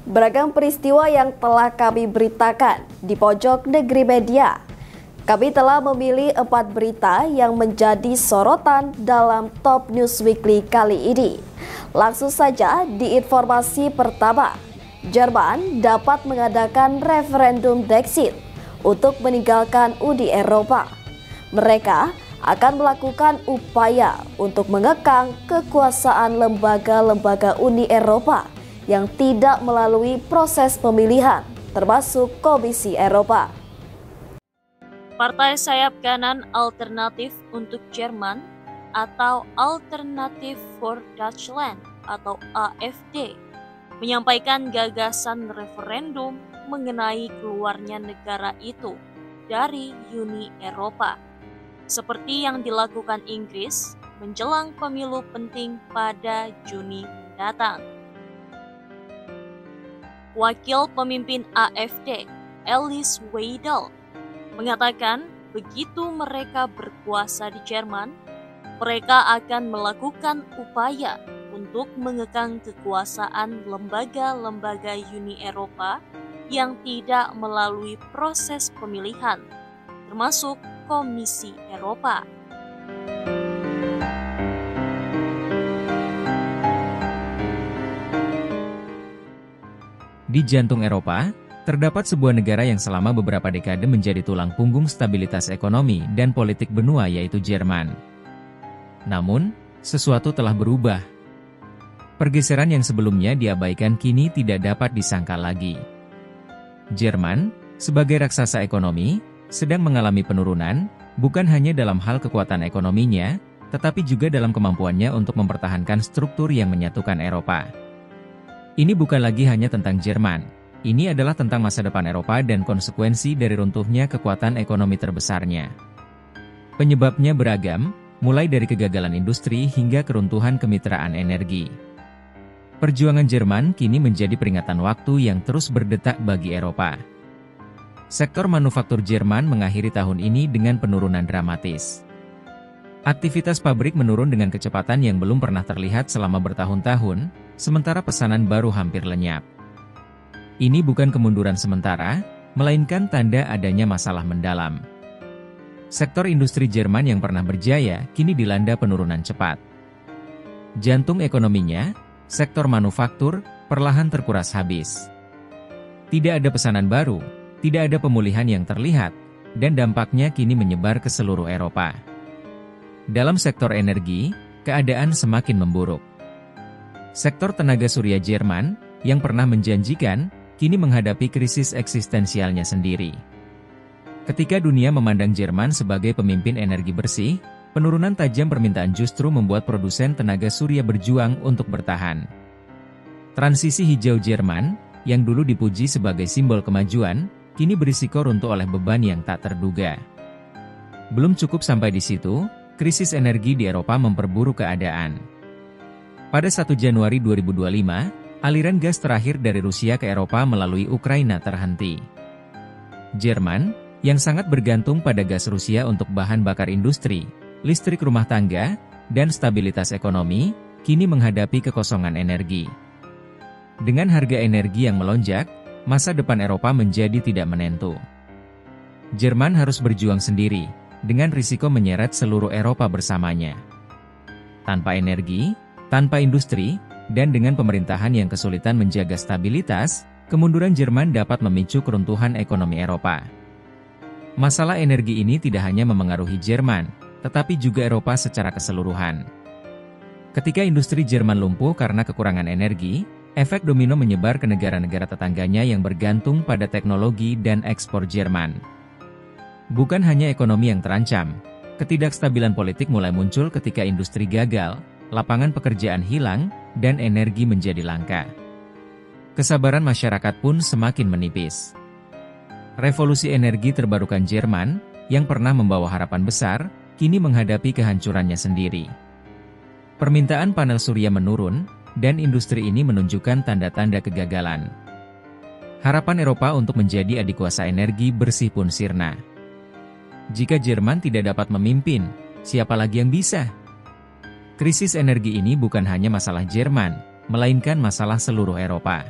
Beragam peristiwa yang telah kami beritakan di pojok negeri media. Kami telah memilih 4 berita yang menjadi sorotan dalam Top News Weekly kali ini. Langsung saja di informasi pertama. Jerman dapat mengadakan referendum Brexit untuk meninggalkan Uni Eropa. Mereka akan melakukan upaya untuk mengekang kekuasaan lembaga-lembaga Uni Eropa yang tidak melalui proses pemilihan, termasuk Komisi Eropa. Partai sayap kanan Alternatif untuk Jerman atau Alternative for Deutschland atau AfD menyampaikan gagasan referendum mengenai keluarnya negara itu dari Uni Eropa, seperti yang dilakukan Inggris menjelang pemilu penting pada Juni mendatang. Wakil pemimpin AfD, Alice Weidel, mengatakan begitu mereka berkuasa di Jerman, mereka akan melakukan upaya untuk mengekang kekuasaan lembaga-lembaga Uni Eropa yang tidak melalui proses pemilihan, termasuk Komisi Eropa. Di jantung Eropa, terdapat sebuah negara yang selama beberapa dekade menjadi tulang punggung stabilitas ekonomi dan politik benua, yaitu Jerman. Namun, sesuatu telah berubah. Pergeseran yang sebelumnya diabaikan kini tidak dapat disangkal lagi. Jerman, sebagai raksasa ekonomi, sedang mengalami penurunan, bukan hanya dalam hal kekuatan ekonominya, tetapi juga dalam kemampuannya untuk mempertahankan struktur yang menyatukan Eropa. Ini bukan lagi hanya tentang Jerman, ini adalah tentang masa depan Eropa dan konsekuensi dari runtuhnya kekuatan ekonomi terbesarnya. Penyebabnya beragam, mulai dari kegagalan industri hingga keruntuhan kemitraan energi. Perjuangan Jerman kini menjadi peringatan waktu yang terus berdetak bagi Eropa. Sektor manufaktur Jerman mengakhiri tahun ini dengan penurunan dramatis. Aktivitas pabrik menurun dengan kecepatan yang belum pernah terlihat selama bertahun-tahun, sementara pesanan baru hampir lenyap. Ini bukan kemunduran sementara, melainkan tanda adanya masalah mendalam. Sektor industri Jerman yang pernah berjaya kini dilanda penurunan cepat. Jantung ekonominya, sektor manufaktur, perlahan terkuras habis. Tidak ada pesanan baru, tidak ada pemulihan yang terlihat, dan dampaknya kini menyebar ke seluruh Eropa. Dalam sektor energi, keadaan semakin memburuk. Sektor tenaga surya Jerman, yang pernah menjanjikan, kini menghadapi krisis eksistensialnya sendiri. Ketika dunia memandang Jerman sebagai pemimpin energi bersih, penurunan tajam permintaan justru membuat produsen tenaga surya berjuang untuk bertahan. Transisi hijau Jerman, yang dulu dipuji sebagai simbol kemajuan, kini berisiko runtuh oleh beban yang tak terduga. Belum cukup sampai di situ, krisis energi di Eropa memperburuk keadaan. Pada 1 Januari 2025, aliran gas terakhir dari Rusia ke Eropa melalui Ukraina terhenti. Jerman, yang sangat bergantung pada gas Rusia untuk bahan bakar industri, listrik rumah tangga, dan stabilitas ekonomi, kini menghadapi kekosongan energi. Dengan harga energi yang melonjak, masa depan Eropa menjadi tidak menentu. Jerman harus berjuang sendiri, dengan risiko menyeret seluruh Eropa bersamanya. Tanpa energi, tanpa industri, dan dengan pemerintahan yang kesulitan menjaga stabilitas, kemunduran Jerman dapat memicu keruntuhan ekonomi Eropa. Masalah energi ini tidak hanya memengaruhi Jerman, tetapi juga Eropa secara keseluruhan. Ketika industri Jerman lumpuh karena kekurangan energi, efek domino menyebar ke negara-negara tetangganya yang bergantung pada teknologi dan ekspor Jerman. Bukan hanya ekonomi yang terancam, ketidakstabilan politik mulai muncul ketika industri gagal, lapangan pekerjaan hilang, dan energi menjadi langka. Kesabaran masyarakat pun semakin menipis. Revolusi energi terbarukan Jerman, yang pernah membawa harapan besar, kini menghadapi kehancurannya sendiri. Permintaan panel surya menurun, dan industri ini menunjukkan tanda-tanda kegagalan. Harapan Eropa untuk menjadi adikuasa energi bersih pun sirna. Jika Jerman tidak dapat memimpin, siapa lagi yang bisa? Krisis energi ini bukan hanya masalah Jerman, melainkan masalah seluruh Eropa.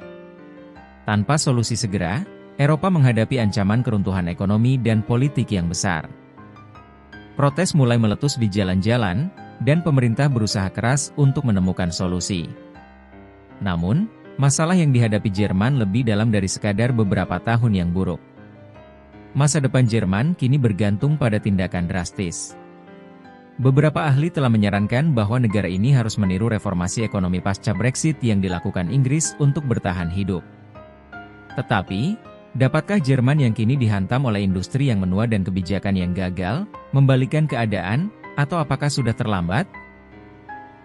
Tanpa solusi segera, Eropa menghadapi ancaman keruntuhan ekonomi dan politik yang besar. Protes mulai meletus di jalan-jalan, dan pemerintah berusaha keras untuk menemukan solusi. Namun, masalah yang dihadapi Jerman lebih dalam dari sekadar beberapa tahun yang buruk. Masa depan Jerman kini bergantung pada tindakan drastis. Beberapa ahli telah menyarankan bahwa negara ini harus meniru reformasi ekonomi pasca Brexit yang dilakukan Inggris untuk bertahan hidup. Tetapi, dapatkah Jerman yang kini dihantam oleh industri yang menua dan kebijakan yang gagal, membalikkan keadaan, atau apakah sudah terlambat?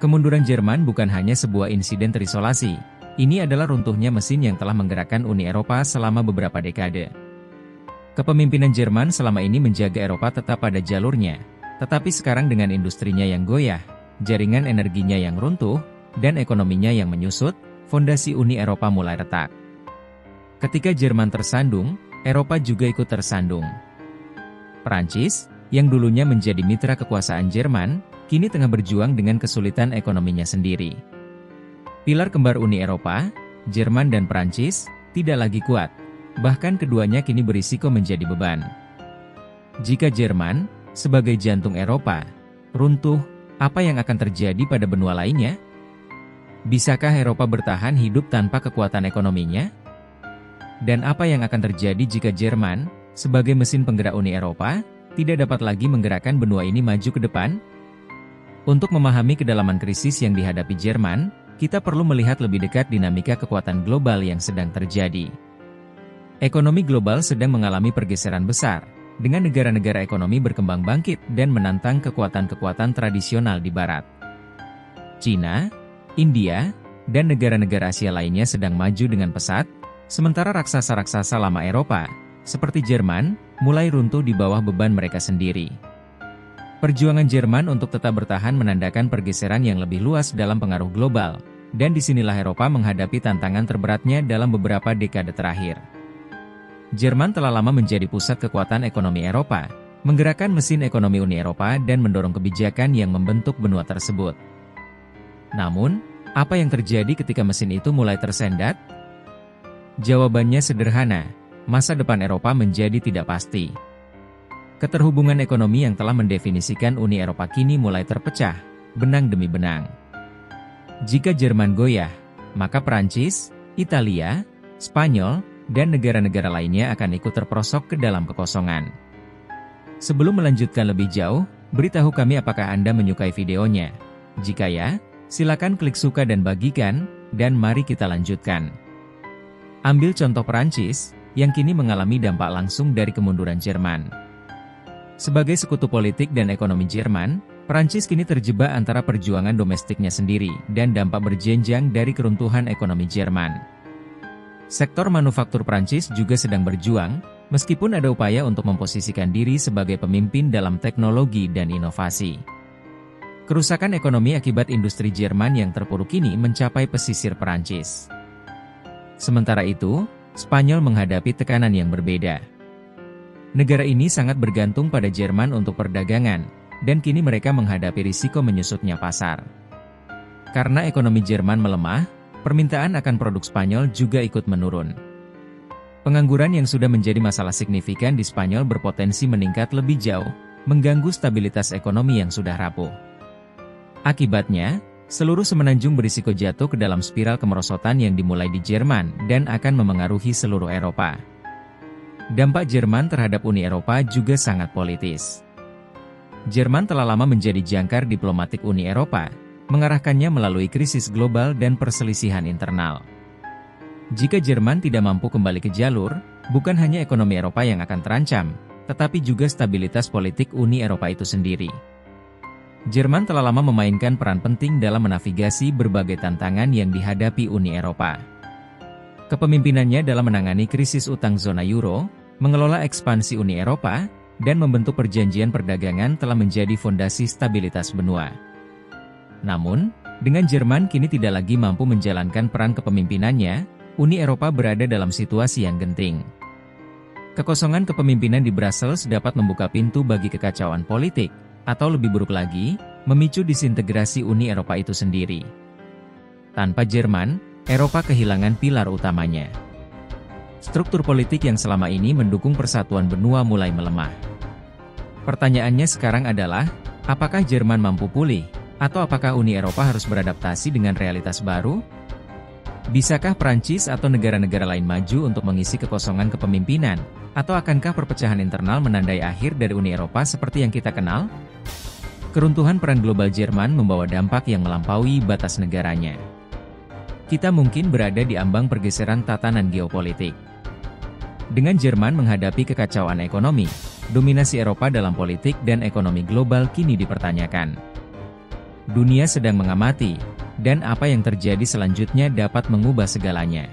Kemunduran Jerman bukan hanya sebuah insiden terisolasi. Ini adalah runtuhnya mesin yang telah menggerakkan Uni Eropa selama beberapa dekade. Kepemimpinan Jerman selama ini menjaga Eropa tetap pada jalurnya. Tetapi sekarang dengan industrinya yang goyah, jaringan energinya yang runtuh, dan ekonominya yang menyusut, fondasi Uni Eropa mulai retak. Ketika Jerman tersandung, Eropa juga ikut tersandung. Prancis, yang dulunya menjadi mitra kekuasaan Jerman, kini tengah berjuang dengan kesulitan ekonominya sendiri. Pilar kembar Uni Eropa, Jerman dan Prancis, tidak lagi kuat, bahkan keduanya kini berisiko menjadi beban. Jika Jerman, sebagai jantung Eropa, runtuh, apa yang akan terjadi pada benua lainnya? Bisakah Eropa bertahan hidup tanpa kekuatan ekonominya? Dan apa yang akan terjadi jika Jerman, sebagai mesin penggerak Uni Eropa, tidak dapat lagi menggerakkan benua ini maju ke depan? Untuk memahami kedalaman krisis yang dihadapi Jerman, kita perlu melihat lebih dekat dinamika kekuatan global yang sedang terjadi. Ekonomi global sedang mengalami pergeseran besar, dengan negara-negara ekonomi berkembang bangkit dan menantang kekuatan-kekuatan tradisional di Barat. Cina, India, dan negara-negara Asia lainnya sedang maju dengan pesat, sementara raksasa-raksasa lama Eropa, seperti Jerman, mulai runtuh di bawah beban mereka sendiri. Perjuangan Jerman untuk tetap bertahan menandakan pergeseran yang lebih luas dalam pengaruh global, dan disinilah Eropa menghadapi tantangan terberatnya dalam beberapa dekade terakhir. Jerman telah lama menjadi pusat kekuatan ekonomi Eropa, menggerakkan mesin ekonomi Uni Eropa dan mendorong kebijakan yang membentuk benua tersebut. Namun, apa yang terjadi ketika mesin itu mulai tersendat? Jawabannya sederhana, masa depan Eropa menjadi tidak pasti. Keterhubungan ekonomi yang telah mendefinisikan Uni Eropa kini mulai terpecah, benang demi benang. Jika Jerman goyah, maka Prancis, Italia, Spanyol, dan negara-negara lainnya akan ikut terperosok ke dalam kekosongan. Sebelum melanjutkan lebih jauh, beritahu kami apakah Anda menyukai videonya. Jika ya, silakan klik suka dan bagikan, dan mari kita lanjutkan. Ambil contoh Prancis, yang kini mengalami dampak langsung dari kemunduran Jerman. Sebagai sekutu politik dan ekonomi Jerman, Prancis kini terjebak antara perjuangan domestiknya sendiri dan dampak berjenjang dari keruntuhan ekonomi Jerman. Sektor manufaktur Prancis juga sedang berjuang, meskipun ada upaya untuk memposisikan diri sebagai pemimpin dalam teknologi dan inovasi. Kerusakan ekonomi akibat industri Jerman yang terpuruk ini mencapai pesisir Prancis. Sementara itu, Spanyol menghadapi tekanan yang berbeda. Negara ini sangat bergantung pada Jerman untuk perdagangan, dan kini mereka menghadapi risiko menyusutnya pasar. Karena ekonomi Jerman melemah, permintaan akan produk Spanyol juga ikut menurun. Pengangguran yang sudah menjadi masalah signifikan di Spanyol berpotensi meningkat lebih jauh, mengganggu stabilitas ekonomi yang sudah rapuh. Akibatnya, seluruh semenanjung berisiko jatuh ke dalam spiral kemerosotan yang dimulai di Jerman dan akan memengaruhi seluruh Eropa. Dampak Jerman terhadap Uni Eropa juga sangat politis. Jerman telah lama menjadi jangkar diplomatik Uni Eropa, mengarahkannya melalui krisis global dan perselisihan internal. Jika Jerman tidak mampu kembali ke jalur, bukan hanya ekonomi Eropa yang akan terancam, tetapi juga stabilitas politik Uni Eropa itu sendiri. Jerman telah lama memainkan peran penting dalam menavigasi berbagai tantangan yang dihadapi Uni Eropa. Kepemimpinannya dalam menangani krisis utang zona euro, mengelola ekspansi Uni Eropa, dan membentuk perjanjian perdagangan telah menjadi fondasi stabilitas benua. Namun, dengan Jerman kini tidak lagi mampu menjalankan peran kepemimpinannya, Uni Eropa berada dalam situasi yang genting. Kekosongan kepemimpinan di Brussels dapat membuka pintu bagi kekacauan politik, atau lebih buruk lagi, memicu disintegrasi Uni Eropa itu sendiri. Tanpa Jerman, Eropa kehilangan pilar utamanya. struktur politik yang selama ini mendukung persatuan benua mulai melemah. Pertanyaannya sekarang adalah, apakah Jerman mampu pulih? Atau apakah Uni Eropa harus beradaptasi dengan realitas baru? Bisakah Prancis atau negara-negara lain maju untuk mengisi kekosongan kepemimpinan? Atau akankah perpecahan internal menandai akhir dari Uni Eropa seperti yang kita kenal? Keruntuhan peran global Jerman membawa dampak yang melampaui batas negaranya. Kita mungkin berada di ambang pergeseran tatanan geopolitik. Dengan Jerman menghadapi kekacauan ekonomi, dominasi Eropa dalam politik dan ekonomi global kini dipertanyakan. Dunia sedang mengamati, dan apa yang terjadi selanjutnya dapat mengubah segalanya.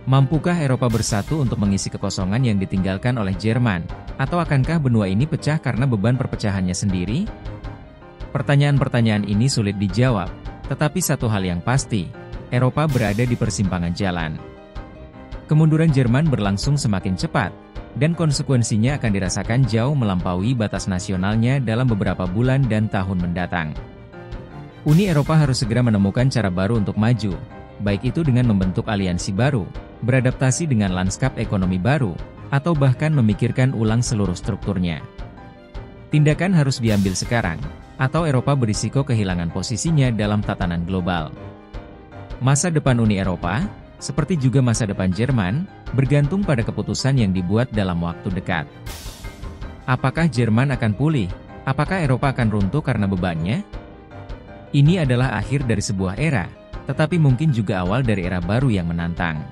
Mampukah Eropa bersatu untuk mengisi kekosongan yang ditinggalkan oleh Jerman, atau akankah benua ini pecah karena beban perpecahannya sendiri? Pertanyaan-pertanyaan ini sulit dijawab, tetapi satu hal yang pasti, Eropa berada di persimpangan jalan. Kemunduran Jerman berlangsung semakin cepat, dan konsekuensinya akan dirasakan jauh melampaui batas nasionalnya dalam beberapa bulan dan tahun mendatang. Uni Eropa harus segera menemukan cara baru untuk maju, baik itu dengan membentuk aliansi baru, beradaptasi dengan lanskap ekonomi baru, atau bahkan memikirkan ulang seluruh strukturnya. Tindakan harus diambil sekarang, atau Eropa berisiko kehilangan posisinya dalam tatanan global. Masa depan Uni Eropa, seperti juga masa depan Jerman, bergantung pada keputusan yang dibuat dalam waktu dekat. Apakah Jerman akan pulih? Apakah Eropa akan runtuh karena bebannya? Ini adalah akhir dari sebuah era, tetapi mungkin juga awal dari era baru yang menantang.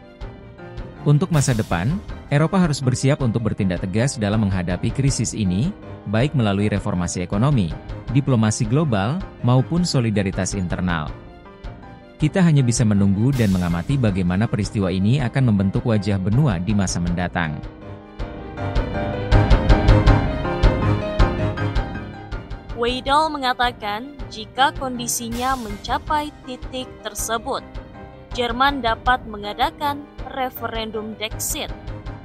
Untuk masa depan, Eropa harus bersiap untuk bertindak tegas dalam menghadapi krisis ini, baik melalui reformasi ekonomi, diplomasi global, maupun solidaritas internal. Kita hanya bisa menunggu dan mengamati bagaimana peristiwa ini akan membentuk wajah benua di masa mendatang. Weidel mengatakan jika kondisinya mencapai titik tersebut, Jerman dapat mengadakan referendum Brexit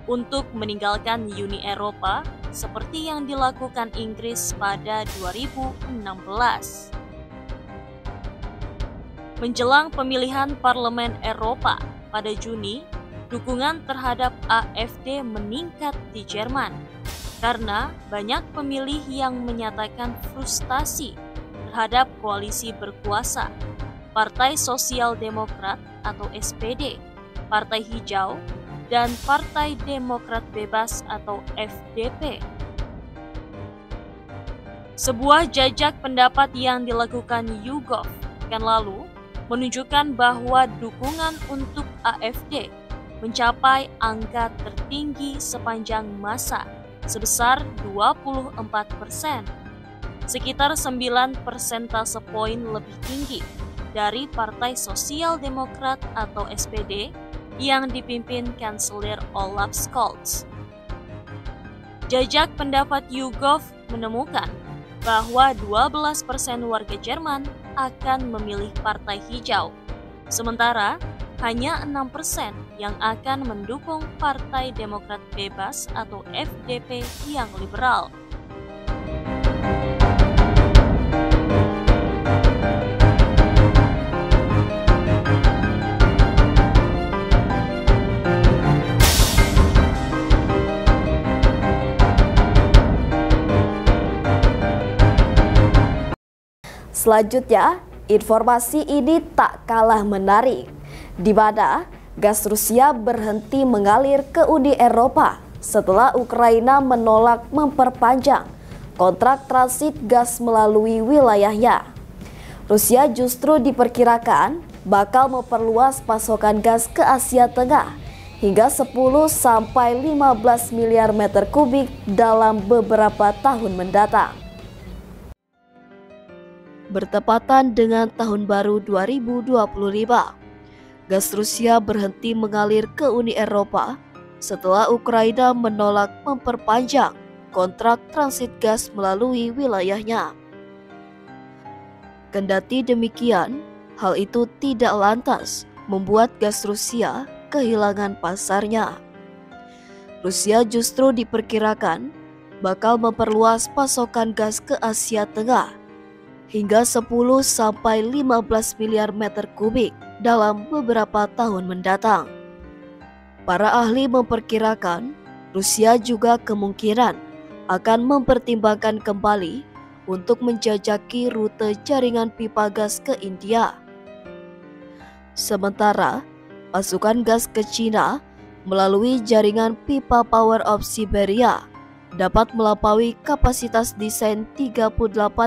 untuk meninggalkan Uni Eropa seperti yang dilakukan Inggris pada 2016. Menjelang pemilihan Parlemen Eropa pada Juni, dukungan terhadap AfD meningkat di Jerman karena banyak pemilih yang menyatakan frustasi terhadap koalisi berkuasa, Partai Sosial Demokrat atau SPD, Partai Hijau, dan Partai Demokrat Bebas atau FDP. Sebuah jajak pendapat yang dilakukan YouGov pekan lalu menunjukkan bahwa dukungan untuk AfD mencapai angka tertinggi sepanjang masa sebesar 24%, sekitar 9 persentase poin lebih tinggi dari Partai Sosial Demokrat atau SPD yang dipimpin Kanselir Olaf Scholz. Jajak pendapat YouGov menemukan bahwa 12% warga Jerman akan memilih Partai Hijau, sementara hanya 6% yang akan mendukung Partai Demokrat Bebas atau FDP yang liberal. Selanjutnya, informasi ini tak kalah menarik, di mana gas Rusia berhenti mengalir ke Uni Eropa setelah Ukraina menolak memperpanjang kontrak transit gas melalui wilayahnya. Rusia justru diperkirakan bakal memperluas pasokan gas ke Asia Tengah hingga 10-15 miliar meter kubik dalam beberapa tahun mendatang. Bertepatan dengan tahun baru 2025, gas Rusia berhenti mengalir ke Uni Eropa setelah Ukraina menolak memperpanjang kontrak transit gas melalui wilayahnya. Kendati demikian, hal itu tidak lantas membuat gas Rusia kehilangan pasarnya. Rusia justru diperkirakan bakal memperluas pasokan gas ke Asia Tengah hingga 10-15 miliar meter kubik dalam beberapa tahun mendatang. Para ahli memperkirakan Rusia juga kemungkinan akan mempertimbangkan kembali untuk menjajaki rute jaringan pipa gas ke India. Sementara, pasokan gas ke China melalui jaringan pipa Power of Siberia dapat melampaui kapasitas desain 38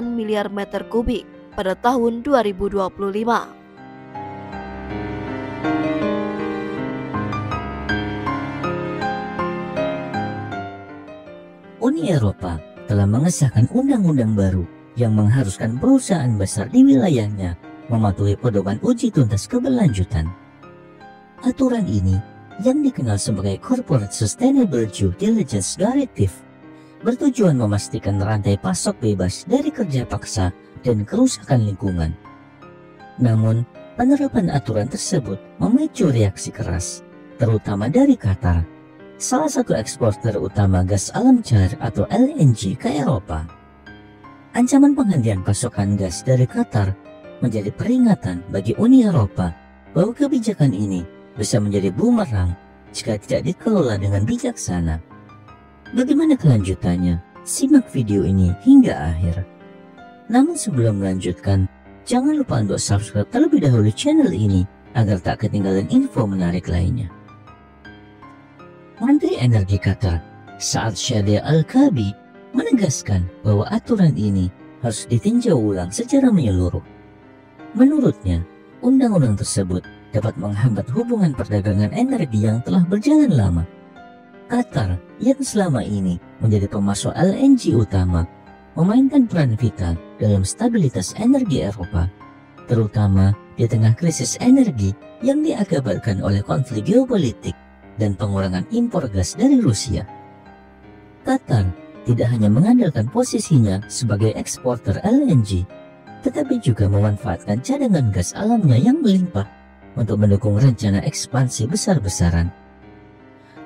miliar meter kubik pada tahun 2025. Uni Eropa telah mengesahkan undang-undang baru yang mengharuskan perusahaan besar di wilayahnya mematuhi pedoman uji tuntas keberlanjutan. Aturan ini, yang dikenal sebagai Corporate Sustainable Due Diligence Directive, bertujuan memastikan rantai pasok bebas dari kerja paksa dan kerusakan lingkungan. Namun, penerapan aturan tersebut memicu reaksi keras, terutama dari Qatar, salah satu eksporter utama gas alam cair atau LNG ke Eropa. Ancaman penghentian pasokan gas dari Qatar menjadi peringatan bagi Uni Eropa bahwa kebijakan ini bisa menjadi bumerang jika tidak dikelola dengan bijaksana. Bagaimana kelanjutannya? Simak video ini hingga akhir. Namun sebelum melanjutkan, jangan lupa untuk subscribe terlebih dahulu channel ini agar tak ketinggalan info menarik lainnya. Menteri Energi Qatar, Saad Shahriar Al-Kaabi, menegaskan bahwa aturan ini harus ditinjau ulang secara menyeluruh. Menurutnya, undang-undang tersebut dapat menghambat hubungan perdagangan energi yang telah berjalan lama. Qatar yang selama ini menjadi pemasok LNG utama memainkan peran vital dalam stabilitas energi Eropa, terutama di tengah krisis energi yang diakibatkan oleh konflik geopolitik dan pengurangan impor gas dari Rusia. Qatar tidak hanya mengandalkan posisinya sebagai eksporter LNG, tetapi juga memanfaatkan cadangan gas alamnya yang melimpah untuk mendukung rencana ekspansi besar-besaran.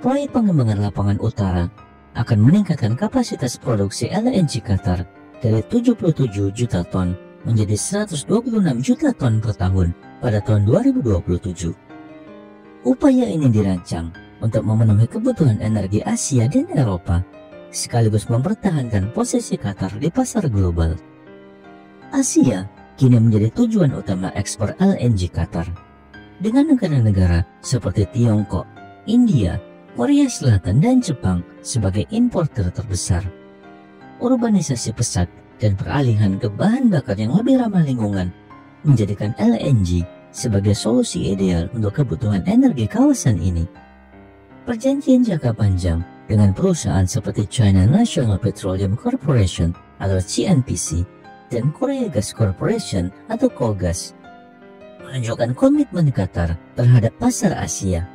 Proyek pengembangan lapangan utara akan meningkatkan kapasitas produksi LNG Qatar dari 77 juta ton menjadi 126 juta ton per tahun pada tahun 2027. Upaya ini dirancang untuk memenuhi kebutuhan energi Asia dan Eropa, sekaligus mempertahankan posisi Qatar di pasar global. Asia kini menjadi tujuan utama ekspor LNG Qatar, dengan negara-negara seperti Tiongkok, India, Korea Selatan, dan Jepang sebagai importer terbesar. Urbanisasi pesat dan peralihan ke bahan bakar yang lebih ramah lingkungan menjadikan LNG sebagai solusi ideal untuk kebutuhan energi kawasan ini. Perjanjian jangka panjang dengan perusahaan seperti China National Petroleum Corporation atau CNPC dan Korea Gas Corporation atau KOGAS menunjukkan komitmen Qatar terhadap pasar Asia,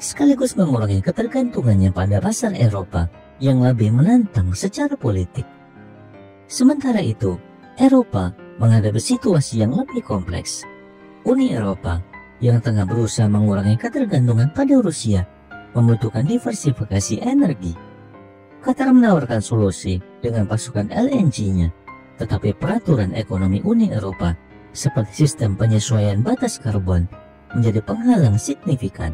sekaligus mengurangi ketergantungannya pada pasar Eropa yang lebih menantang secara politik. Sementara itu, Eropa menghadapi situasi yang lebih kompleks. Uni Eropa yang tengah berusaha mengurangi ketergantungan pada Rusia membutuhkan diversifikasi energi. Qatar menawarkan solusi dengan pasukan LNG-nya, tetapi peraturan ekonomi Uni Eropa seperti sistem penyesuaian batas karbon menjadi penghalang signifikan.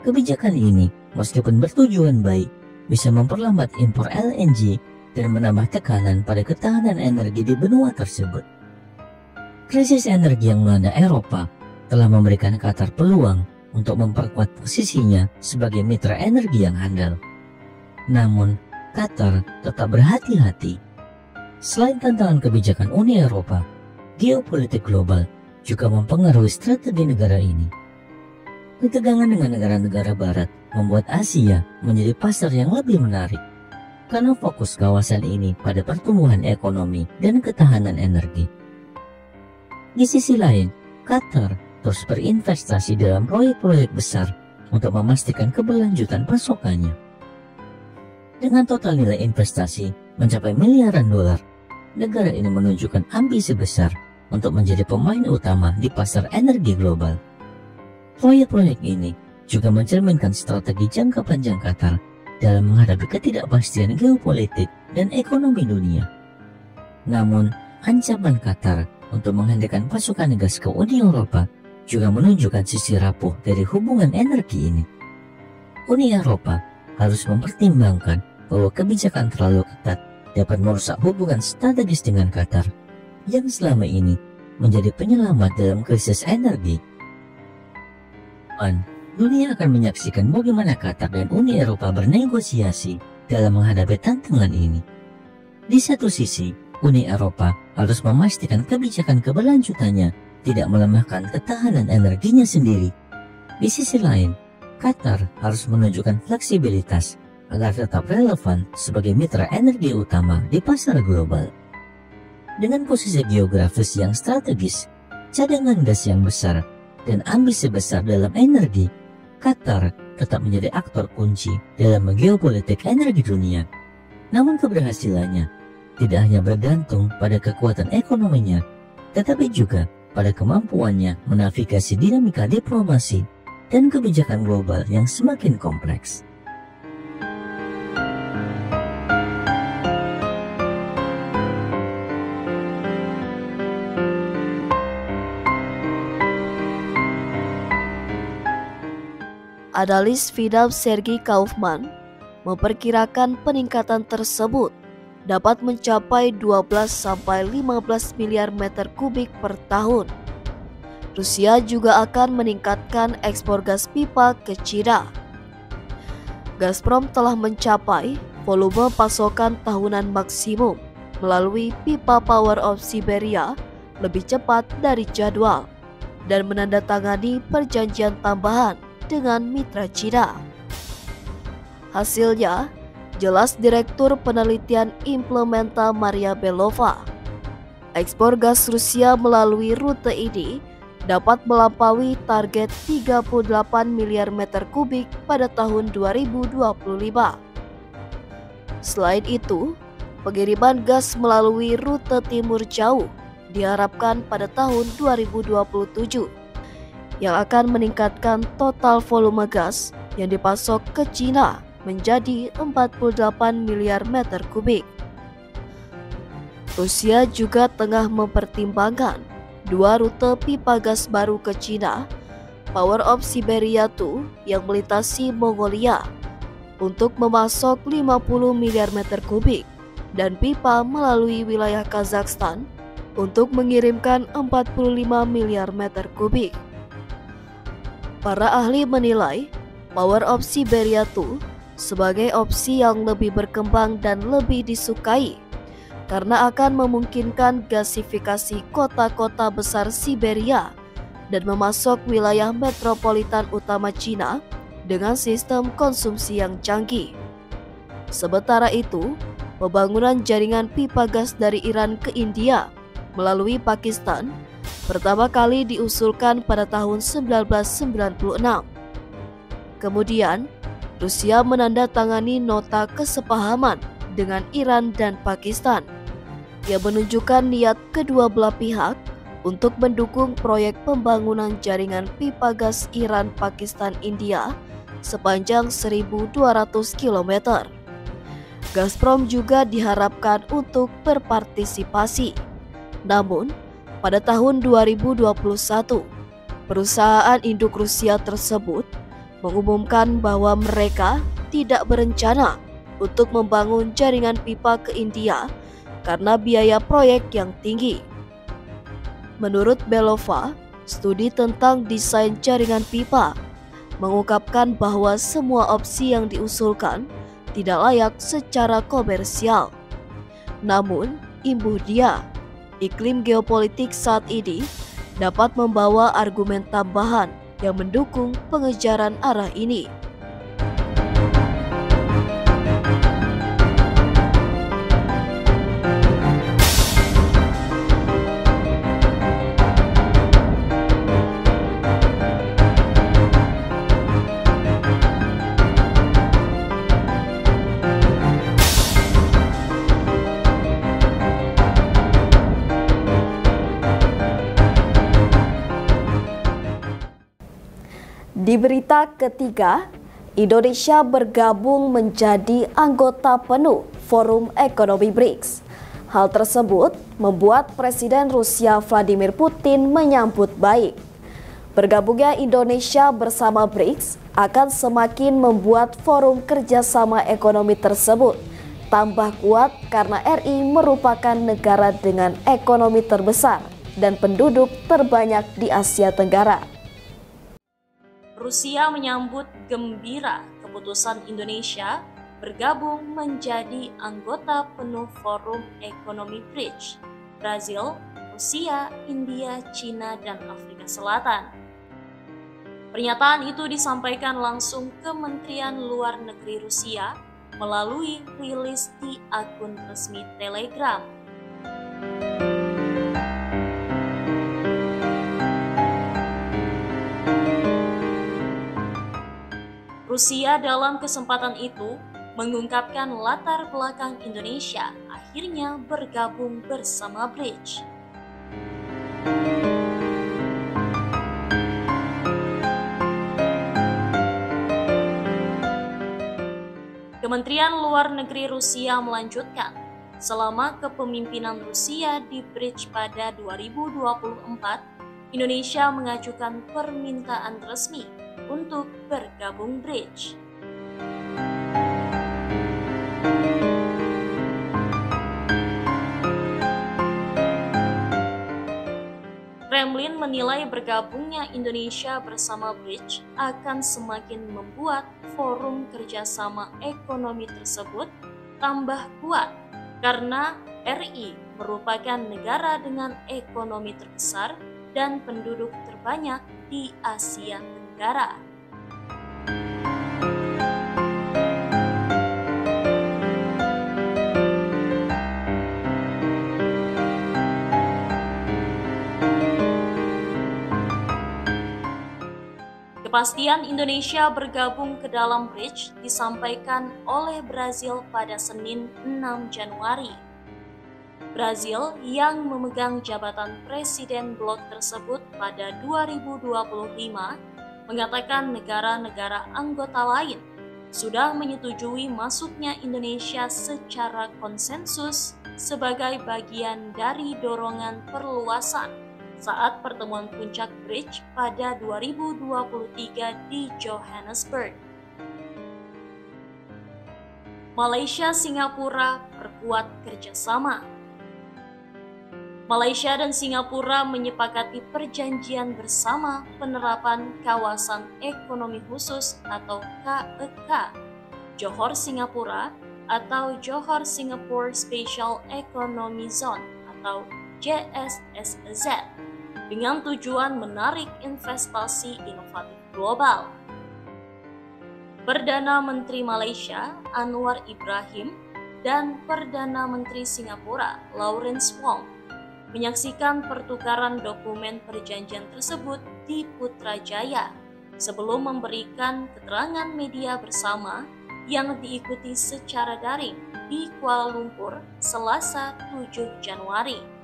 Kebijakan ini, meskipun bertujuan baik, bisa memperlambat impor LNG dan menambah tekanan pada ketahanan energi di benua tersebut. Krisis energi yang melanda Eropa telah memberikan Qatar peluang untuk memperkuat posisinya sebagai mitra energi yang handal. Namun, Qatar tetap berhati-hati. Selain tantangan kebijakan Uni Eropa, geopolitik global juga mempengaruhi strategi negara ini. Ketegangan dengan negara-negara barat membuat Asia menjadi pasar yang lebih menarik, karena fokus kawasan ini pada pertumbuhan ekonomi dan ketahanan energi. Di sisi lain, Qatar terus berinvestasi dalam proyek-proyek besar untuk memastikan keberlanjutan pasokannya. Dengan total nilai investasi mencapai miliaran dolar, negara ini menunjukkan ambisi besar untuk menjadi pemain utama di pasar energi global. Proyek-proyek ini juga mencerminkan strategi jangka panjang Qatar dalam menghadapi ketidakpastian geopolitik dan ekonomi dunia. Namun, ancaman Qatar untuk menghentikan pasukan gas ke Uni Eropa juga menunjukkan sisi rapuh dari hubungan energi ini. Uni Eropa harus mempertimbangkan bahwa kebijakan terlalu ketat dapat merusak hubungan strategis dengan Qatar yang selama ini menjadi penyelamat dalam krisis energi. Dunia akan menyaksikan bagaimana Qatar dan Uni Eropa bernegosiasi dalam menghadapi tantangan ini. Di satu sisi, Uni Eropa harus memastikan kebijakan keberlanjutannya tidak melemahkan ketahanan energinya sendiri. Di sisi lain, Qatar harus menunjukkan fleksibilitas agar tetap relevan sebagai mitra energi utama di pasar global. Dengan posisi geografis yang strategis, cadangan gas yang besar, dan ambisi besar dalam energi, Qatar tetap menjadi aktor kunci dalam geopolitik energi dunia. Namun keberhasilannya tidak hanya bergantung pada kekuatan ekonominya, tetapi juga pada kemampuannya menavigasi dinamika diplomasi dan kebijakan global yang semakin kompleks. Analis Finance Sergei Kaufman memperkirakan peningkatan tersebut dapat mencapai 12-15 miliar meter kubik per tahun. Rusia juga akan meningkatkan ekspor gas pipa ke China. Gazprom telah mencapai volume pasokan tahunan maksimum melalui pipa Power of Siberia lebih cepat dari jadwal dan menandatangani perjanjian tambahan dengan mitra China. Hasilnya, jelas Direktur Penelitian Implementa Maria Belova. Ekspor gas Rusia melalui rute ini dapat melampaui target 38 miliar meter kubik pada tahun 2025. Selain itu, pengiriman gas melalui rute timur jauh diharapkan pada tahun 2027 yang akan meningkatkan total volume gas yang dipasok ke China menjadi 48 miliar meter kubik. Rusia juga tengah mempertimbangkan dua rute pipa gas baru ke China, Power of Siberia 2 yang melintasi Mongolia untuk memasok 50 miliar meter kubik dan pipa melalui wilayah Kazakhstan untuk mengirimkan 45 miliar meter kubik. Para ahli menilai Power of Siberia 2 sebagai opsi yang lebih berkembang dan lebih disukai karena akan memungkinkan gasifikasi kota-kota besar Siberia dan memasok wilayah metropolitan utama China dengan sistem konsumsi yang canggih. Sementara itu, pembangunan jaringan pipa gas dari Iran ke India melalui Pakistan pertama kali diusulkan pada tahun 1996. Kemudian, Rusia menandatangani nota kesepahaman dengan Iran dan Pakistan yang menunjukkan niat kedua belah pihak untuk mendukung proyek pembangunan jaringan pipa gas Iran-Pakistan-India sepanjang 1.200 km. Gazprom juga diharapkan untuk berpartisipasi. Namun, pada tahun 2021, perusahaan induk Rusia tersebut mengumumkan bahwa mereka tidak berencana untuk membangun jaringan pipa ke India karena biaya proyek yang tinggi. Menurut Belova, studi tentang desain jaringan pipa mengungkapkan bahwa semua opsi yang diusulkan tidak layak secara komersial. Namun, imbuh dia, iklim geopolitik saat ini dapat membawa argumen tambahan yang mendukung pengejaran arah ini. Di berita ketiga, Indonesia bergabung menjadi anggota penuh Forum Ekonomi BRICS. Hal tersebut membuat Presiden Rusia Vladimir Putin menyambut baik. Bergabungnya Indonesia bersama BRICS akan semakin membuat forum kerjasama ekonomi tersebut tambah kuat karena RI merupakan negara dengan ekonomi terbesar dan penduduk terbanyak di Asia Tenggara. Rusia menyambut gembira keputusan Indonesia bergabung menjadi anggota penuh Forum Ekonomi BRICS, Brazil, Rusia, India, Cina, dan Afrika Selatan. Pernyataan itu disampaikan langsung Kementerian Luar Negeri Rusia melalui rilis di akun resmi Telegram. Rusia dalam kesempatan itu mengungkapkan latar belakang Indonesia akhirnya bergabung bersama BRICS. Kementerian Luar Negeri Rusia melanjutkan, selama kepemimpinan Rusia di BRICS pada 2024, Indonesia mengajukan permintaan resmi untuk bergabung BRICS. Kremlin menilai bergabungnya Indonesia bersama BRICS akan semakin membuat forum kerjasama ekonomi tersebut tambah kuat karena RI merupakan negara dengan ekonomi terbesar dan penduduk terbanyak di Asia Tenggara. Kepastian Indonesia bergabung ke dalam BRICS disampaikan oleh Brazil pada Senin 6 Januari. Brazil yang memegang jabatan presiden blok tersebut pada 2025 mengatakan negara-negara anggota lain sudah menyetujui masuknya Indonesia secara konsensus sebagai bagian dari dorongan perluasan saat pertemuan puncak BRICS pada 2023 di Johannesburg. Malaysia-Singapura perkuat kerjasama. Malaysia dan Singapura menyepakati perjanjian bersama penerapan Kawasan Ekonomi Khusus atau KEK, Johor Singapura atau Johor Singapore Special Economic Zone atau JSSZ, dengan tujuan menarik investasi inovatif global. Perdana Menteri Malaysia Anwar Ibrahim dan Perdana Menteri Singapura Lawrence Wong menyaksikan pertukaran dokumen perjanjian tersebut di Putrajaya sebelum memberikan keterangan media bersama yang diikuti secara daring di Kuala Lumpur Selasa 7 Januari.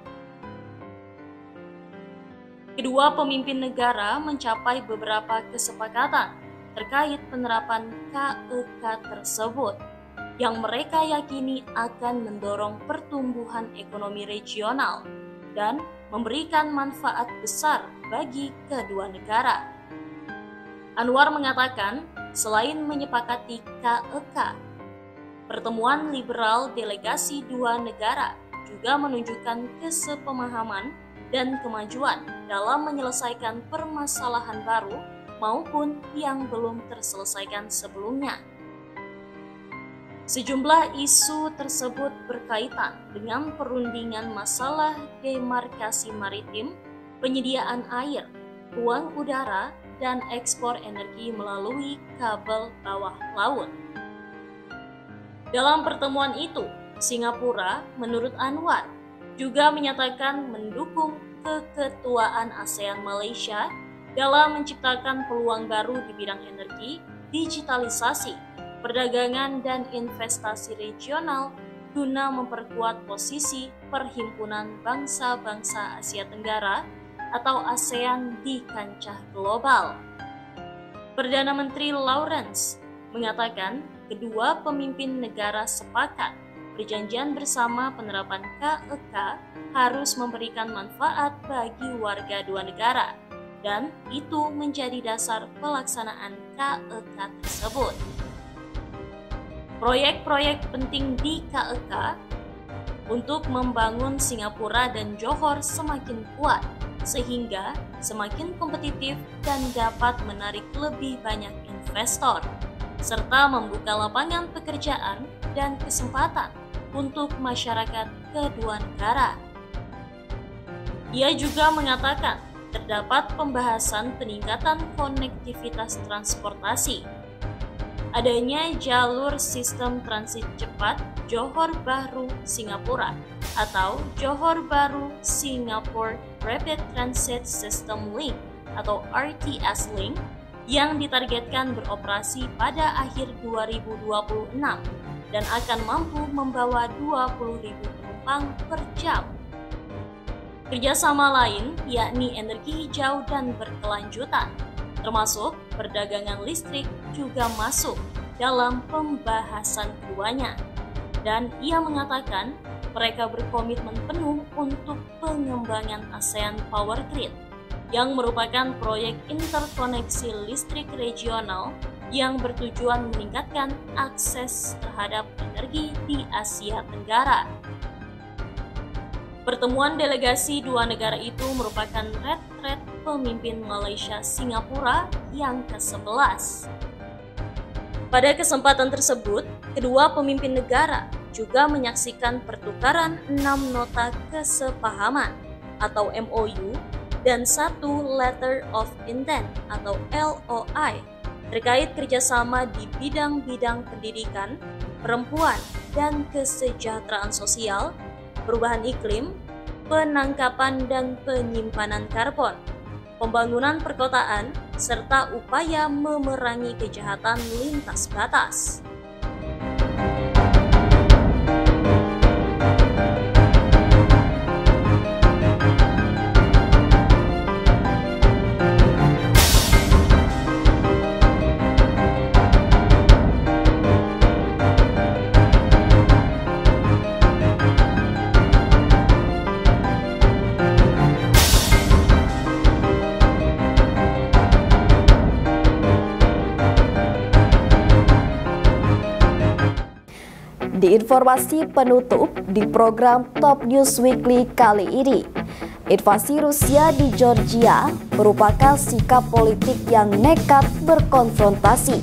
Kedua pemimpin negara mencapai beberapa kesepakatan terkait penerapan KEK tersebut yang mereka yakini akan mendorong pertumbuhan ekonomi regional dan memberikan manfaat besar bagi kedua negara. Anwar mengatakan, selain menyepakati KEK, pertemuan liberal delegasi dua negara juga menunjukkan kesepemahaman dan kemajuan dalam menyelesaikan permasalahan baru maupun yang belum terselesaikan sebelumnya. Sejumlah isu tersebut berkaitan dengan perundingan masalah demarkasi maritim, penyediaan air, ruang udara, dan ekspor energi melalui kabel bawah laut. Dalam pertemuan itu, Singapura, menurut Anwar, juga menyatakan mendukung keketuaan ASEAN Malaysia dalam menciptakan peluang baru di bidang energi, digitalisasi, perdagangan, dan investasi regional guna memperkuat posisi Perhimpunan Bangsa-Bangsa Asia Tenggara atau ASEAN di kancah global. Perdana Menteri Lawrence mengatakan kedua pemimpin negara sepakat perjanjian bersama penerapan KEK harus memberikan manfaat bagi warga dua negara, dan itu menjadi dasar pelaksanaan KEK tersebut. Proyek-proyek penting di KEK untuk membangun Singapura dan Johor semakin kuat, sehingga semakin kompetitif dan dapat menarik lebih banyak investor, serta membuka lapangan pekerjaan dan kesempatan untuk masyarakat kedua negara. Ia juga mengatakan terdapat pembahasan peningkatan konektivitas transportasi, adanya jalur sistem transit cepat Johor Bahru Singapura atau Johor Bahru Singapore Rapid Transit System Link atau RTS Link yang ditargetkan beroperasi pada akhir 2026 dan akan mampu membawa 20.000 penumpang per jam. Kerjasama lain yakni energi hijau dan berkelanjutan, termasuk perdagangan listrik juga masuk dalam pembahasan keduanya. Dan ia mengatakan mereka berkomitmen penuh untuk pengembangan ASEAN Power Grid yang merupakan proyek interkoneksi listrik regional yang bertujuan meningkatkan akses terhadap energi di Asia Tenggara. Pertemuan delegasi dua negara itu merupakan retret pemimpin Malaysia Singapura yang ke-11. Pada kesempatan tersebut, kedua pemimpin negara juga menyaksikan pertukaran 6 nota kesepahaman atau MOU dan 1 Letter of Intent atau LOI terkait kerjasama di bidang-bidang pendidikan, perempuan dan kesejahteraan sosial, perubahan iklim, penangkapan dan penyimpanan karbon, pembangunan perkotaan, serta upaya memerangi kejahatan lintas batas. Di informasi penutup di program Top News Weekly kali ini, invasi Rusia di Georgia merupakan sikap politik yang nekat berkonfrontasi.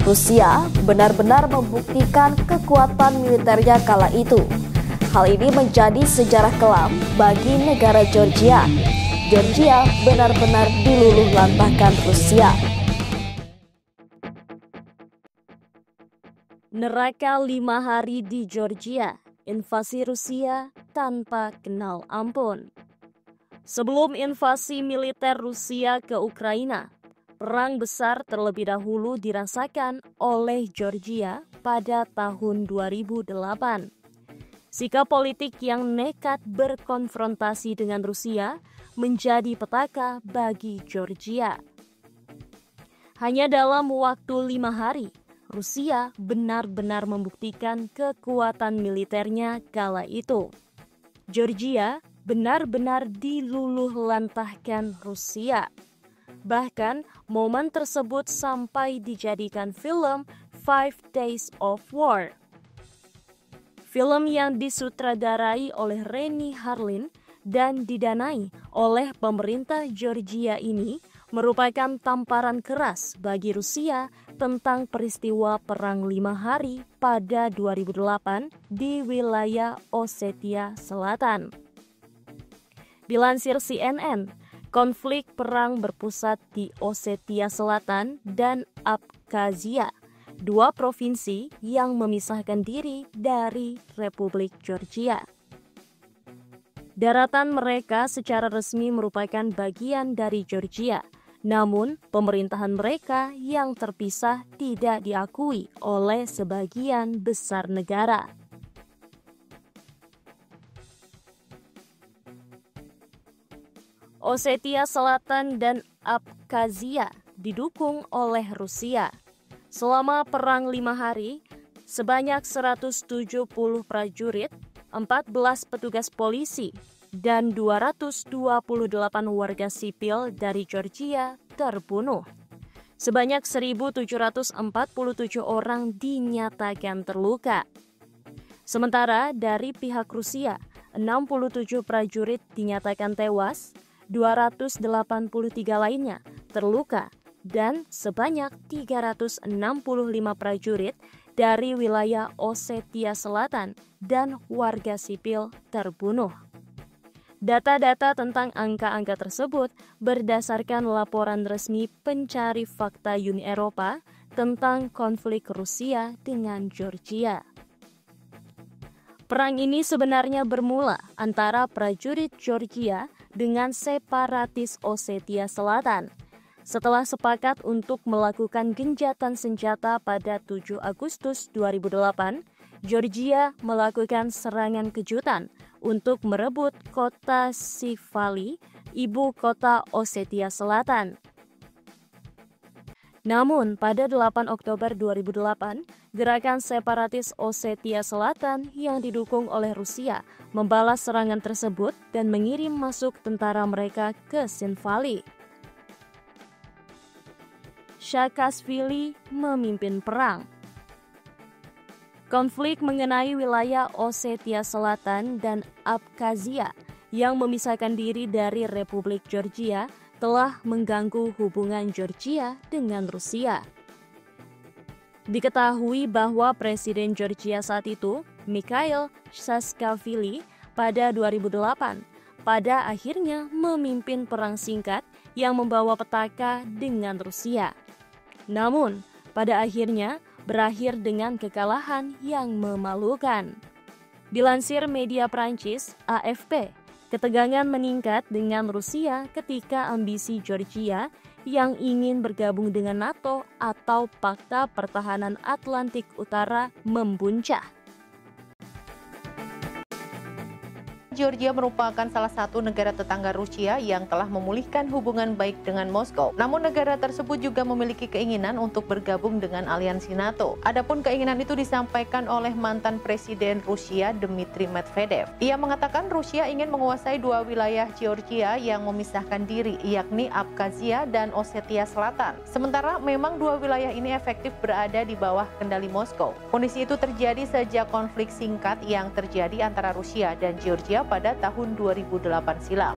Rusia benar-benar membuktikan kekuatan militernya kala itu. Hal ini menjadi sejarah kelam bagi negara Georgia. Georgia benar-benar diluluh lantahkan Rusia. Neraka 5 hari di Georgia, invasi Rusia tanpa kenal ampun. Sebelum invasi militer Rusia ke Ukraina, perang besar terlebih dahulu dirasakan oleh Georgia pada tahun 2008. Sikap politik yang nekat berkonfrontasi dengan Rusia menjadi petaka bagi Georgia. Hanya dalam waktu 5 hari, Rusia benar-benar membuktikan kekuatan militernya kala itu. Georgia benar-benar diluluh lantahkan Rusia. Bahkan momen tersebut sampai dijadikan film 5 Days of War. Film yang disutradarai oleh Renny Harlin dan didanai oleh pemerintah Georgia ini merupakan tamparan keras bagi Rusia tentang peristiwa Perang 5 Hari pada 2008 di wilayah Osetia Selatan. Dilansir CNN, konflik perang berpusat di Osetia Selatan dan Abkhazia, 2 provinsi yang memisahkan diri dari Republik Georgia. Daratan mereka secara resmi merupakan bagian dari Georgia, namun pemerintahan mereka yang terpisah tidak diakui oleh sebagian besar negara. Osetia Selatan dan Abkhazia didukung oleh Rusia. Selama Perang 5 Hari, sebanyak 170 prajurit, 14 petugas polisi, dan 228 warga sipil dari Georgia terbunuh. Sebanyak 1.747 orang dinyatakan terluka. Sementara dari pihak Rusia, 67 prajurit dinyatakan tewas, 283 lainnya terluka, dan sebanyak 365 prajurit dari wilayah Osetia Selatan dan warga sipil terbunuh. Data-data tentang angka-angka tersebut berdasarkan laporan resmi pencari fakta Uni Eropa tentang konflik Rusia dengan Georgia. Perang ini sebenarnya bermula antara prajurit Georgia dengan separatis Osetia Selatan. Setelah sepakat untuk melakukan gencatan senjata pada 7 Agustus 2008, Georgia melakukan serangan kejutan untuk merebut kota Sivali, ibu kota Osetia Selatan. Namun, pada 8 Oktober 2008, gerakan separatis Osetia Selatan yang didukung oleh Rusia membalas serangan tersebut dan mengirim masuk tentara mereka ke Sinvali. Saakashvili memimpin perang. Konflik mengenai wilayah Osetia Selatan dan Abkhazia yang memisahkan diri dari Republik Georgia telah mengganggu hubungan Georgia dengan Rusia. Diketahui bahwa Presiden Georgia saat itu, Mikhail Saakashvili, pada 2008, pada akhirnya memimpin perang singkat yang membawa petaka dengan Rusia. Namun, pada akhirnya berakhir dengan kekalahan yang memalukan. Dilansir media Prancis, AFP, ketegangan meningkat dengan Rusia ketika ambisi Georgia yang ingin bergabung dengan NATO atau Pakta Pertahanan Atlantik Utara membuncah. Georgia merupakan salah satu negara tetangga Rusia yang telah memulihkan hubungan baik dengan Moskow. Namun negara tersebut juga memiliki keinginan untuk bergabung dengan aliansi NATO. Adapun keinginan itu disampaikan oleh mantan Presiden Rusia Dmitry Medvedev. Ia mengatakan Rusia ingin menguasai dua wilayah Georgia yang memisahkan diri, yakni Abkhazia dan Osetia Selatan. Sementara memang dua wilayah ini efektif berada di bawah kendali Moskow. Kondisi itu terjadi sejak konflik singkat yang terjadi antara Rusia dan Georgia pada tahun 2008 silam.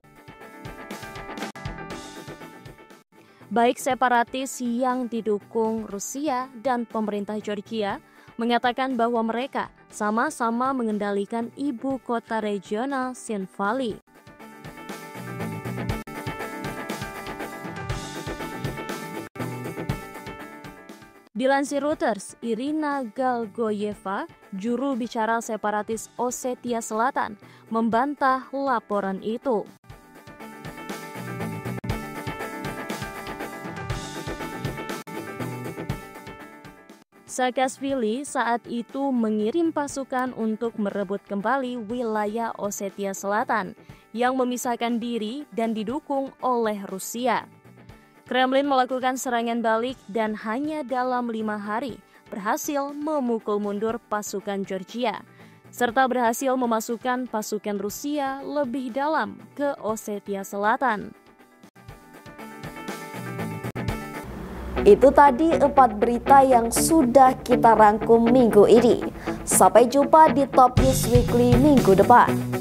Baik separatis yang didukung Rusia dan pemerintah Georgia mengatakan bahwa mereka sama-sama mengendalikan ibu kota regional Sinvali. Dilansir Reuters, Irina Galgoyeva, juru bicara separatis Osetia Selatan, membantah laporan itu. Saakashvili saat itu mengirim pasukan untuk merebut kembali wilayah Osetia Selatan yang memisahkan diri dan didukung oleh Rusia. Kremlin melakukan serangan balik dan hanya dalam 5 hari berhasil memukul mundur pasukan Georgia, serta berhasil memasukkan pasukan Rusia lebih dalam ke Osetia Selatan. Itu tadi 4 berita yang sudah kita rangkum minggu ini. Sampai jumpa di Top News Weekly minggu depan.